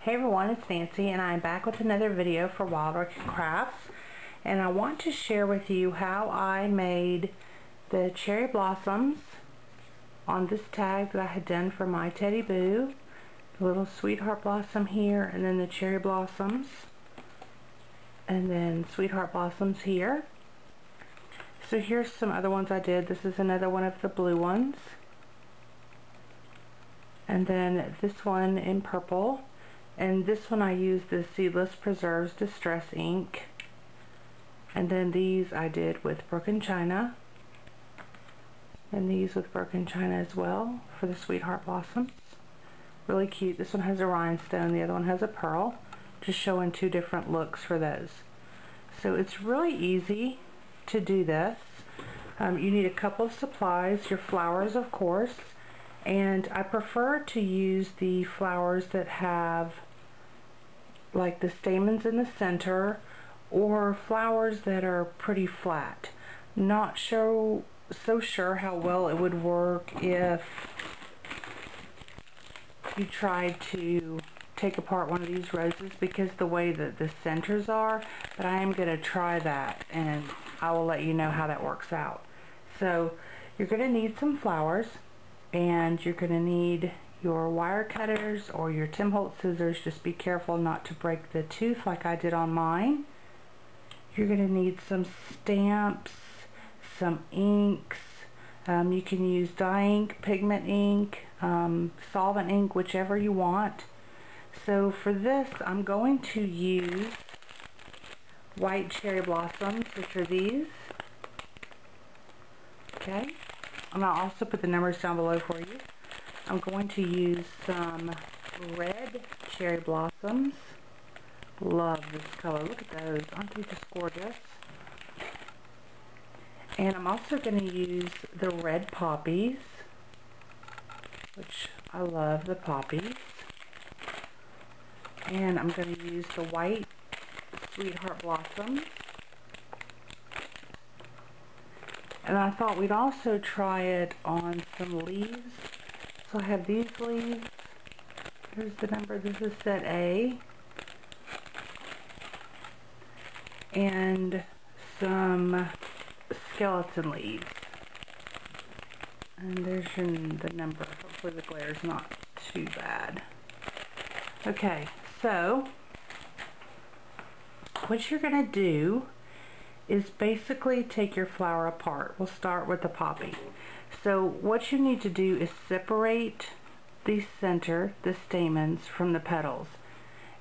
Hey everyone, it's Nancy and I'm back with another video for Wild Orchid Crafts, and I want to share with you how I made the cherry blossoms on this tag that I had done for my Teddy Boo. The little sweetheart blossom here, and then the cherry blossoms, and then sweetheart blossoms here. So here's some other ones I did. This is another one of the blue ones, and then this one in purple. And this one I used the Seedless Preserves Distress ink. And then these I did with Broken China. And these with Broken China as well for the Sweetheart Blossoms. Really cute. This one has a rhinestone, the other one has a pearl. Just showing two different looks for those. So it's really easy to do this. You need a couple of supplies, your flowers of course. And I prefer to use the flowers that have like the stamens in the center, or flowers that are pretty flat. Not so sure how well it would work if you tried to take apart one of these roses because the way that the centers are, but I am going to try that and I will let you know how that works out. So you're going to need some flowers, and you're going to need your wire cutters or your Tim Holtz scissors. Just be careful not to break the tooth like I did on mine. You're going to need some stamps, some inks. You can use dye ink, pigment ink, solvent ink, whichever you want. So for this I'm going to use white cherry blossoms, which are these. Okay. And I'll also put the numbers down below for you. I'm going to use some red cherry blossoms. Love this color. Look at those. Aren't they just gorgeous? And I'm also going to use the red poppies, which I love the poppies. And I'm going to use the white sweetheart blossoms. And I thought we'd also try it on some leaves. So I have these leaves. Here's the number. This is set A. And some skeleton leaves. And there's the number. Hopefully the glare is not too bad. Okay, so what you're going to do is basically take your flower apart. We'll start with the poppy. So what you need to do is separate the center, the stamens, from the petals.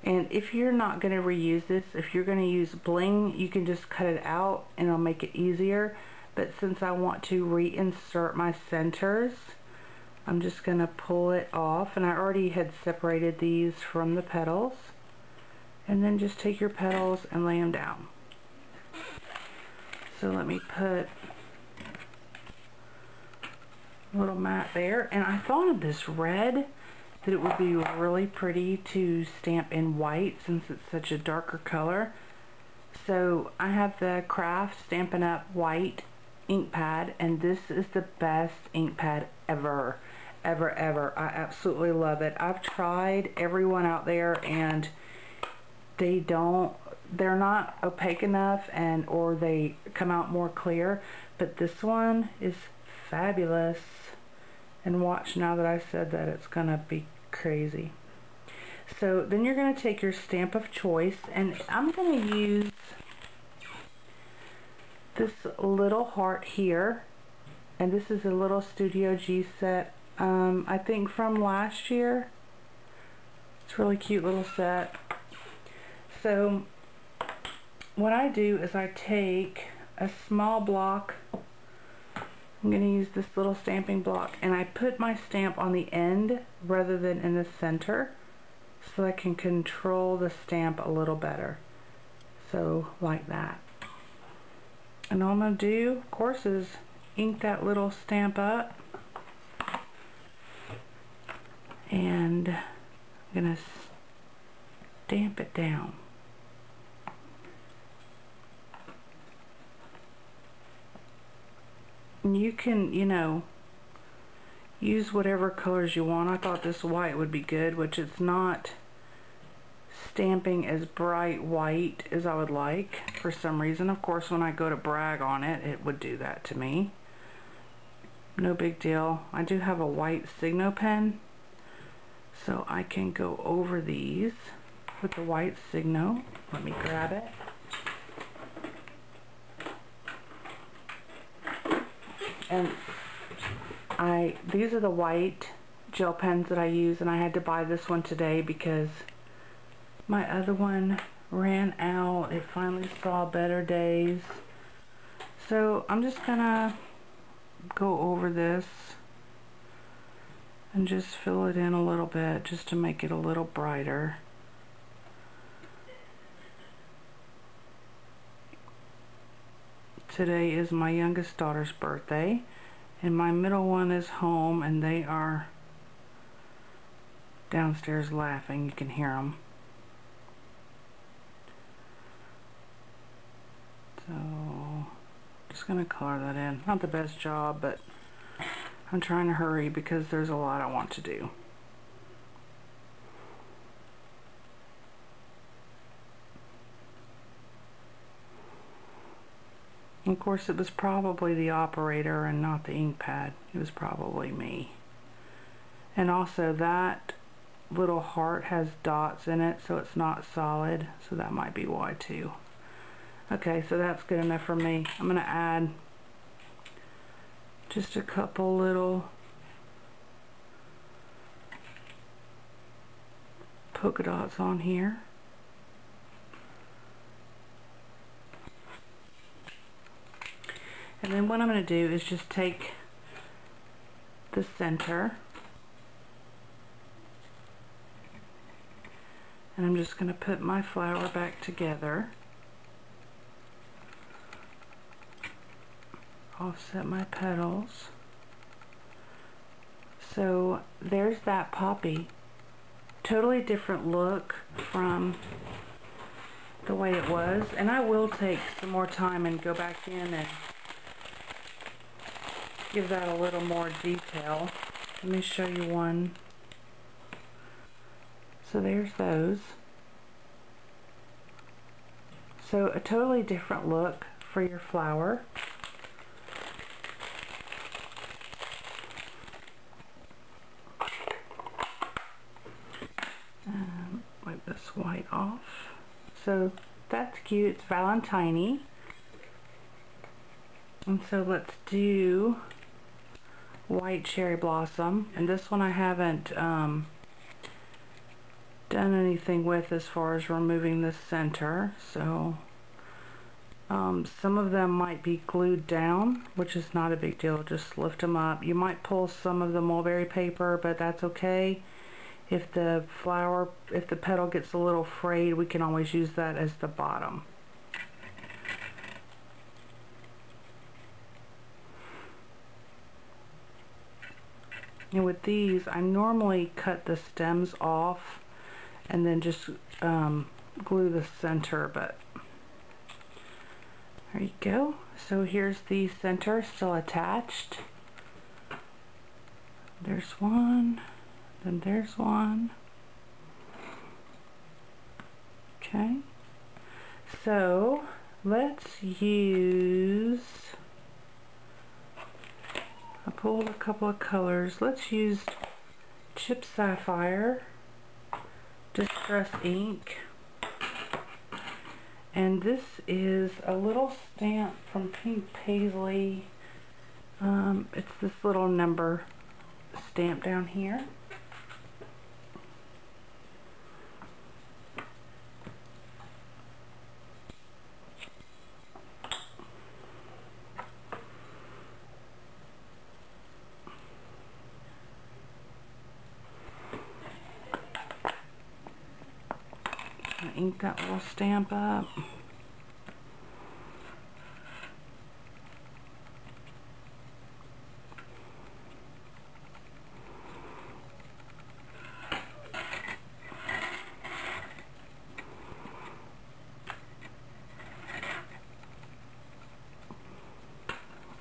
And if you're not going to reuse this, if you're going to use bling, you can just cut it out and it'll make it easier. But since I want to reinsert my centers, I'm just going to pull it off. And I already had separated these from the petals. And then just take your petals and lay them down. So let me put a little mat there. And I thought of this red, that it would be really pretty to stamp in white since it's such a darker color. So I have the Craft Stampin' Up! White ink pad, and this is the best ink pad ever. Ever. I absolutely love it. I've tried every one out there and they're not opaque enough, or they come out more clear, but this one is fabulous. And watch, now that I said that, it's gonna be crazy. So then you're gonna take your stamp of choice, and I'm gonna use this little heart here, and this is a little Studio G set, I think from last year. It's a really cute little set. So what I do is I take a small block. I'm going to use this little stamping block, and I put my stamp on the end rather than in the center so I can control the stamp a little better. So like that. And all I'm going to do, of course, is ink that little stamp up. And I'm going to stamp it down. And you can, use whatever colors you want. I thought this white would be good, which it's not stamping as bright white as I would like for some reason. Of course, when I go to brag on it, it would do that to me. No big deal. I do have a white Signo pen, so I can go over these with the white Signo. Let me grab it. And these are the white gel pens that I use, and I had to buy this one today because my other one ran out. It finally saw better days. So I'm just gonna go over this and just fill it in a little bit just to make it a little brighter. Today is my youngest daughter's birthday, and my middle one is home, and they are downstairs laughing. You can hear them. So, just going to color that in. Not the best job, but I'm trying to hurry because there's a lot I want to do. Of course, it was probably the operator and not the ink pad. It was probably me. And also, that little heart has dots in it, so it's not solid. So that might be why too. Okay, so that's good enough for me. I'm going to add just a couple little polka dots on here. And then what I'm going to do is just take the center, and I'm just going to put my flower back together, offset my petals. So there's that poppy. Totally different look from the way it was, and I will take some more time and go back in and give that a little more detail. Let me show you one. So there's those. So a totally different look for your flower. Wipe this white off. So that's cute. It's Valentine-y. And so let's do white cherry blossom, and this one I haven't done anything with as far as removing the center, so some of them might be glued down, which is not a big deal. Just lift them up. You might pull some of the mulberry paper, but that's okay. If the petal gets a little frayed, we can always use that as the bottom. And with these, I normally cut the stems off and then just glue the center, but there you go. So here's the center still attached. There's one, then there's one. Okay, so let's use, I pulled a couple of colors. Let's use Chip Sapphire Distress ink, and this is a little stamp from Pink Paisley. It's this little number stamp down here. Ink that little stamp up.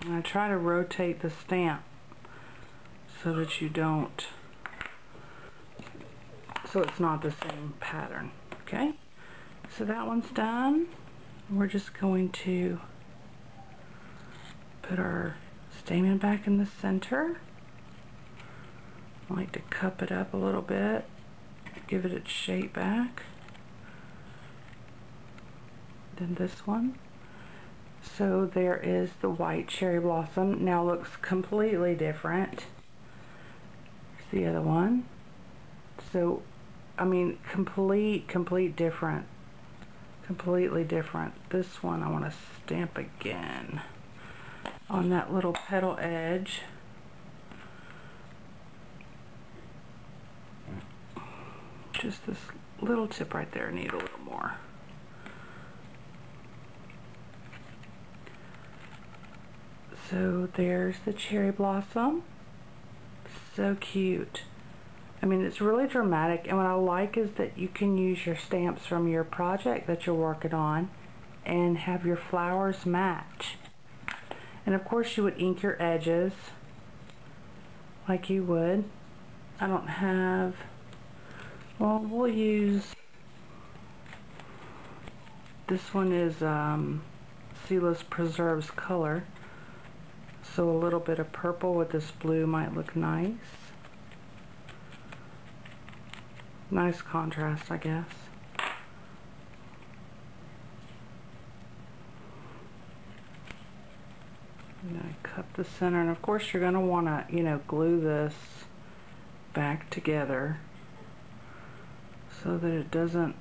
And I try to rotate the stamp so that you don't, so it's not the same pattern. Okay, so that one's done. We're just going to put our stamen back in the center. I like to cup it up a little bit, give it its shape back. Then this one. So there is the white cherry blossom. Now looks completely different. Here's the other one. So, I mean, complete different. Completely different. This one I want to stamp again on that little petal edge. Just this little tip right there, I need a little more. So there's the cherry blossom. So cute. I mean, it's really dramatic, and what I like is that you can use your stamps from your project that you're working on and have your flowers match. And of course you would ink your edges like you would. I don't have, well, we'll use, this one is Sealess Preserves color. So a little bit of purple with this blue might look nice. Nice contrast, I guess. I'm going to cut the center, and of course you're going to want to, you know, glue this back together so that it doesn't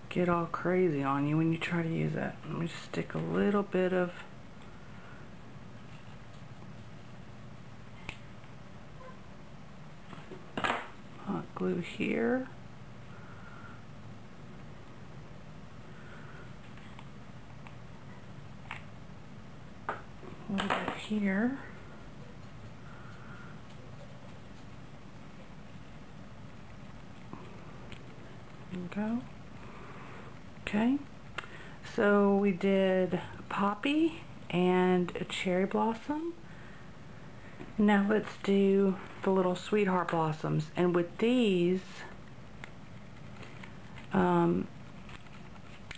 get all crazy on you when you try to use it. Let me just stick a little bit of hot glue here. A little bit here. There we go. Okay, so we did poppy and a cherry blossom. Now let's do the little sweetheart blossoms. And with these, I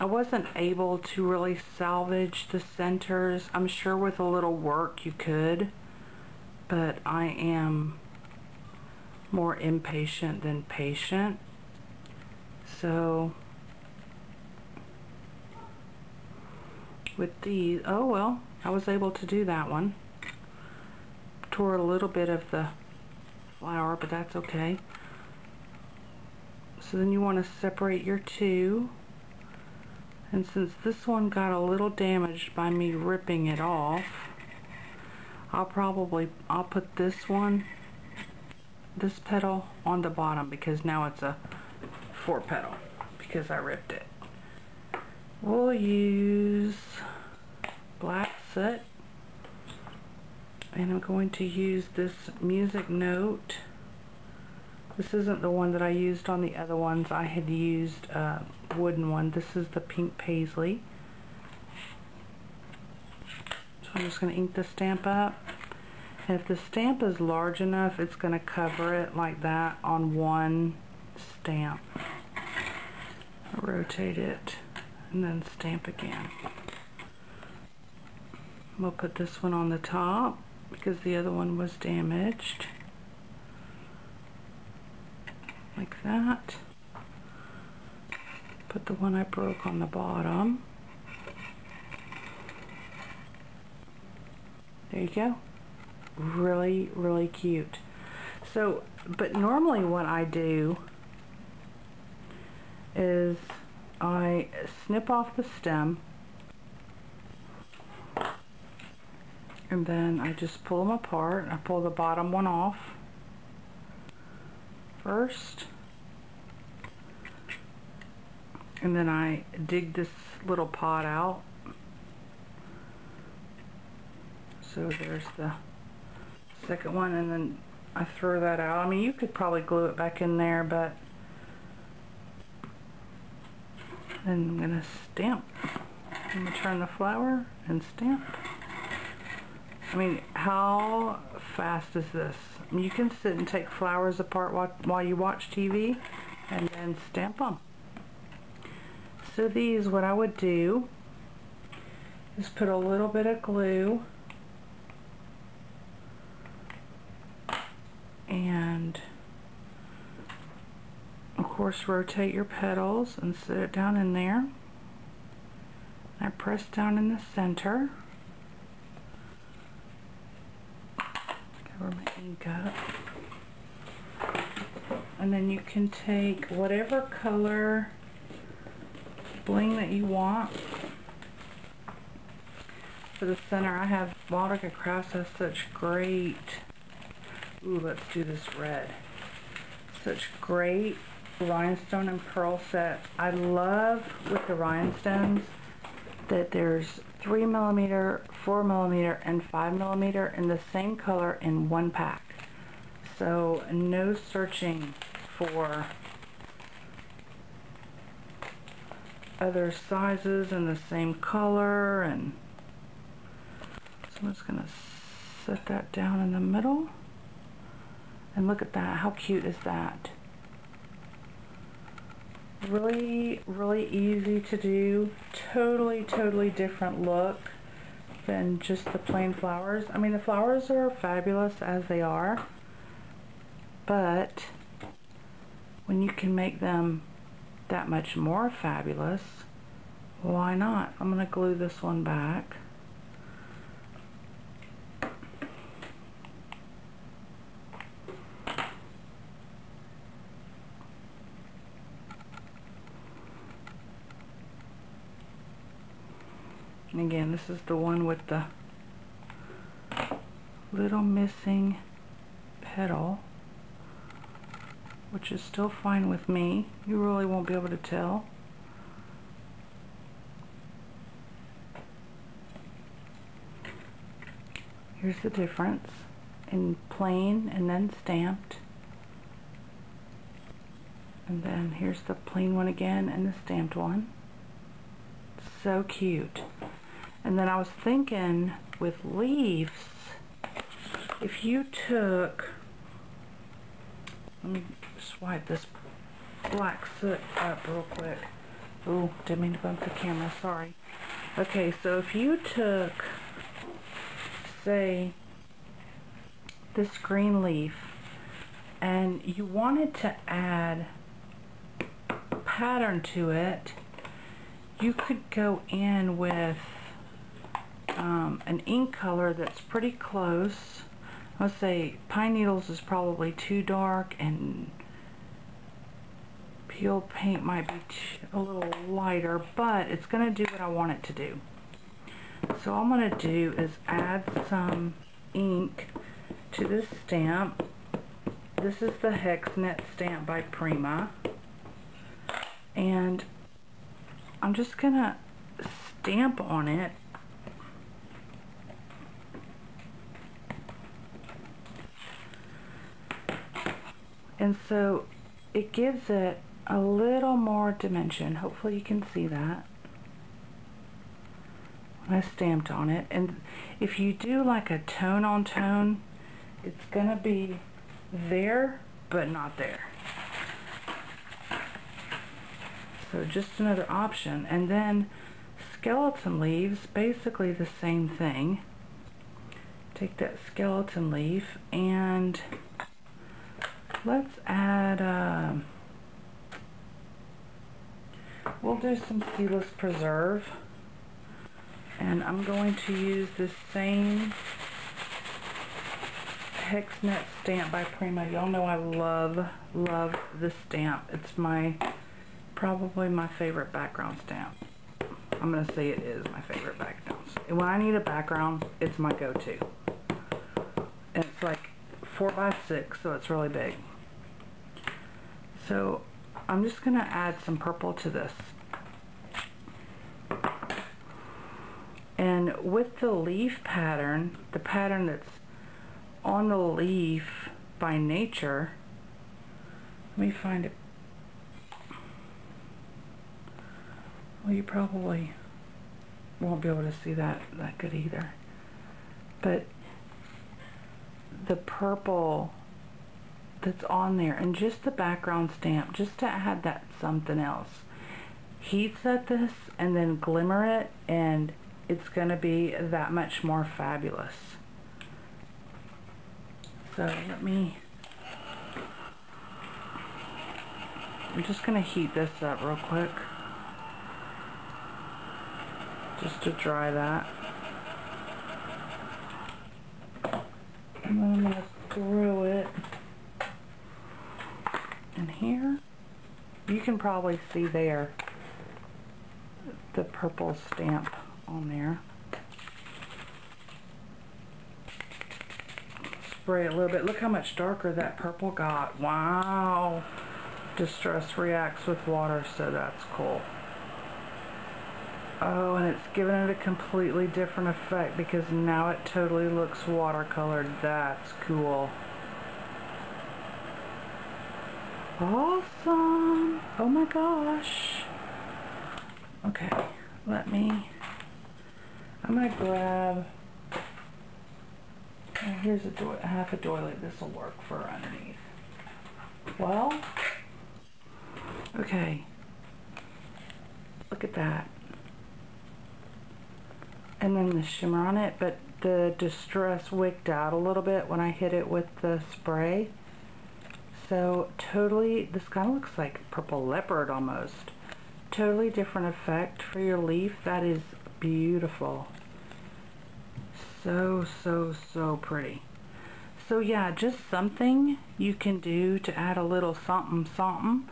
wasn't able to really salvage the centers. I'm sure with a little work you could, but I am more impatient than patient. So with these, oh well, I was able to do that one. Tore a little bit of the flower, but that's okay. So then you want to separate your two. And since this one got a little damaged by me ripping it off, I'll put this petal on the bottom, because now it's a 4 petal because I ripped it. We'll use black soot, and I'm going to use this music note. This isn't the one that I used on the other ones. I had used a wooden one. This is the pink paisley. So I'm just going to ink the stamp up. And if the stamp is large enough, it's going to cover it like that on one stamp. I'll rotate it and then stamp again. We'll put this one on the top because the other one was damaged. Like that. Put the one I broke on the bottom. There you go. Really, really cute. So, but normally what I do is I snip off the stem, and then I just pull them apart. I pull the bottom one off first, and then I dig this little pot out. So there's the second one, and then I throw that out. I mean, you could probably glue it back in there, but then I'm going to stamp. I'm going to turn the flower and stamp. I mean, how fast is this? I mean, you can sit and take flowers apart while you watch TV and then stamp them. So these, what I would do is put a little bit of glue and of course rotate your petals and sit it down in there. I press down in the center. Cover my ink up. And then you can take whatever color bling that you want. For the center, I have Waldecker Crafts has such great, ooh, let's do this red. Such great rhinestone and pearl sets. I love with the rhinestones that there's 3mm, 4mm, and 5mm in the same color in one pack. So no searching for other sizes in the same color. And so I'm just going to set that down in the middle. And look at that. How cute is that? Really, really easy to do. Totally different look than just the plain flowers. I mean, the flowers are fabulous as they are, but when you can make them that much more fabulous, why not? I'm going to glue this one back. And again, this is the one with the little missing petal, which is still fine with me. You really won't be able to tell. Here's the difference in plain and then stamped. And then here's the plain one again and the stamped one. So cute. And then I was thinking with leaves, if you took, let me swipe this black soot up real quick. Oh, didn't mean to bump the camera, sorry. Okay, so if you took, say, this green leaf and you wanted to add a pattern to it, you could go in with an ink color that's pretty close. Let's say Pine Needles is probably too dark and Peel Paint might be a little lighter, but it's going to do what I want it to do. So all I'm going to do is add some ink to this stamp. This is the Hex Knit stamp by Prima. And I'm just going to stamp on it. And so it gives it a little more dimension. Hopefully you can see that. I stamped on it. And if you do like a tone on tone, it's going to be there, but not there. So just another option. And then skeleton leaves, basically the same thing. Take that skeleton leaf and let's add, we'll do some Seedless Preserve. And I'm going to use this same Hex Knit stamp by Prima. Y'all know I love this stamp. It's probably my favorite background stamp. I'm going to say it is my favorite background. When I need a background, it's my go-to. And it's like 4x6, so it's really big. So I'm just going to add some purple to this. And with the leaf pattern, the pattern that's on the leaf by nature, let me find it. Well, you probably won't be able to see that good either. But the purple that's on there and just the background stamp, just to add that something else. Heat set this and then glimmer it, and it's going to be that much more fabulous. So I'm just going to heat this up real quick, just to dry that. And then I'm going to throw it in here. You can probably see there the purple stamp on there. Spray it a little bit. Look how much darker that purple got. Wow. Distress reacts with water, so that's cool. Oh, and it's giving it a completely different effect because now it totally looks watercolored. That's cool. Awesome. Oh my gosh. Okay, I'm gonna grab, here's half a doily. This will work for underneath. Well, okay, look at that. And then the shimmer on it, but the distress wicked out a little bit when I hit it with the spray. So totally, this kind of looks like purple leopard almost. Totally different effect for your leaf. That is beautiful. So, so, so pretty. So yeah, just something you can do to add a little something, something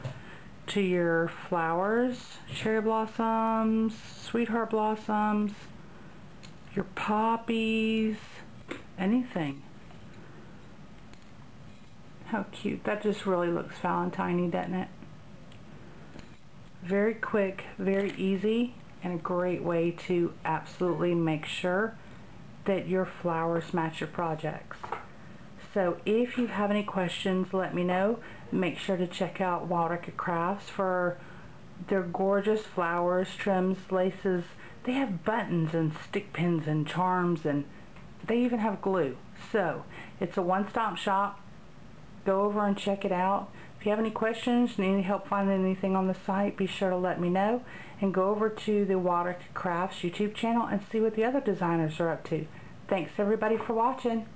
to your flowers, cherry blossoms, sweetheart blossoms, your poppies, anything. How cute. That just really looks Valentine-y, doesn't it? Very quick, very easy, and a great way to absolutely make sure that your flowers match your projects. So if you have any questions, let me know. Make sure to check out Wild Orchid Crafts for their gorgeous flowers, trims, laces. They have buttons and stick pins and charms, and they even have glue. So it's a one-stop shop. Go over and check it out. If you have any questions, need any help finding anything on the site, be sure to let me know. And go over to the Wild Orchid Crafts YouTube channel and see what the other designers are up to. Thanks everybody for watching.